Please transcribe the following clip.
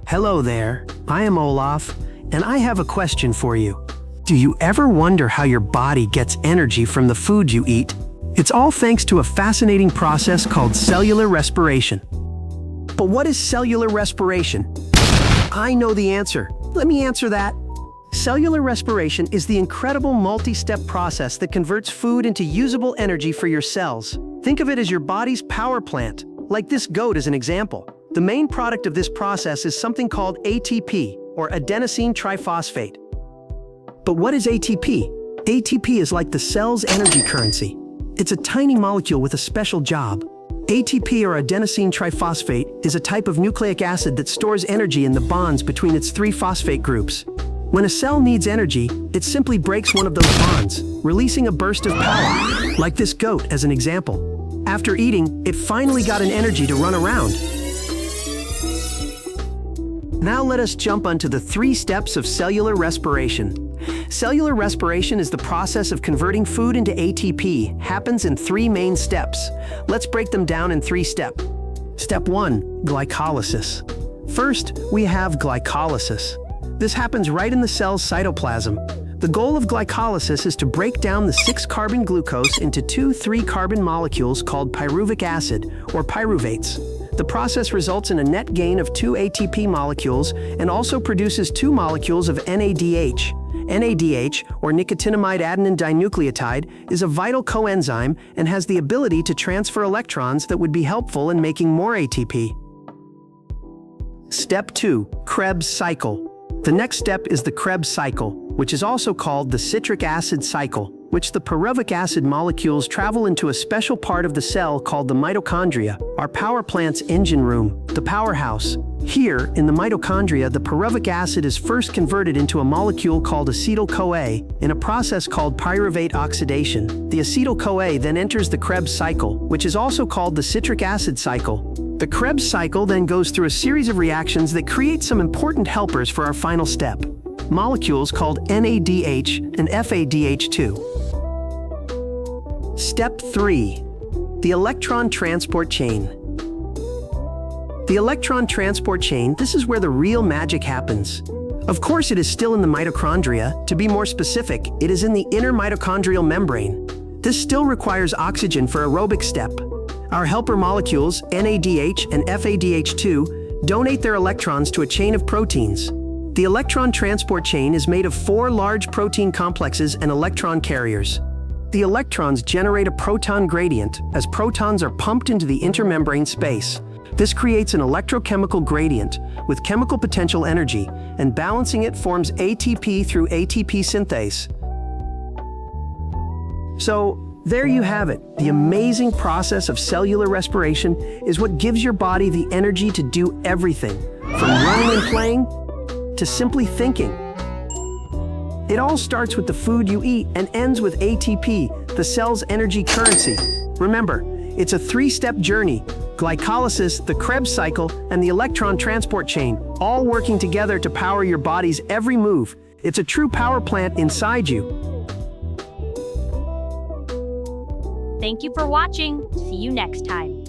Hello there, I am Olaf, and I have a question for you. Do you ever wonder how your body gets energy from the food you eat? It's all thanks to a fascinating process called cellular respiration. But what is cellular respiration? I know the answer. Let me answer that. Cellular respiration is the incredible multi-step process that converts food into usable energy for your cells. Think of it as your body's power plant, like this goat as an example. The main product of this process is something called ATP, or adenosine triphosphate. But what is ATP? ATP is like the cell's energy currency. It's a tiny molecule with a special job. ATP, or adenosine triphosphate, is a type of nucleic acid that stores energy in the bonds between its three phosphate groups. When a cell needs energy, it simply breaks one of those bonds, releasing a burst of power, like this goat as an example. After eating, it finally got an energy to run around. Now let us jump onto the 3 steps of cellular respiration. Cellular respiration is the process of converting food into ATP, happens in 3 main steps. Let's break them down in 3 steps. Step 1, glycolysis. First, we have glycolysis. This happens right in the cell's cytoplasm. The goal of glycolysis is to break down the 6-carbon glucose into 2 3-carbon molecules called pyruvic acid, or pyruvates. The process results in a net gain of 2 ATP molecules and also produces 2 molecules of NADH. NADH, or nicotinamide adenine dinucleotide, is a vital coenzyme and has the ability to transfer electrons that would be helpful in making more ATP. Step 2, Krebs cycle. The next step is the Krebs cycle, which is also called the citric acid cycle, which the pyruvic acid molecules travel into a special part of the cell called the mitochondria, our power plant's engine room, the powerhouse. Here, in the mitochondria, the pyruvic acid is first converted into a molecule called acetyl-CoA in a process called pyruvate oxidation. The acetyl-CoA then enters the Krebs cycle, which is also called the citric acid cycle. The Krebs cycle then goes through a series of reactions that create some important helpers for our final step, molecules called NADH and FADH2. Step 3, the electron transport chain. The electron transport chain, this is where the real magic happens. Of course, it is still in the mitochondria. To be more specific, it is in the inner mitochondrial membrane. This still requires oxygen for aerobic step. Our helper molecules, NADH and FADH2, donate their electrons to a chain of proteins. The electron transport chain is made of 4 large protein complexes and electron carriers. The electrons generate a proton gradient as protons are pumped into the intermembrane space. This creates an electrochemical gradient with chemical potential energy, and balancing it forms ATP through ATP synthase. So, there you have it. The amazing process of cellular respiration is what gives your body the energy to do everything, from running and playing to simply thinking. It all starts with the food you eat and ends with ATP, the cell's energy currency. Remember, it's a 3-step journey: glycolysis, the Krebs cycle, and the electron transport chain, all working together to power your body's every move. It's a true power plant inside you. Thank you for watching. See you next time.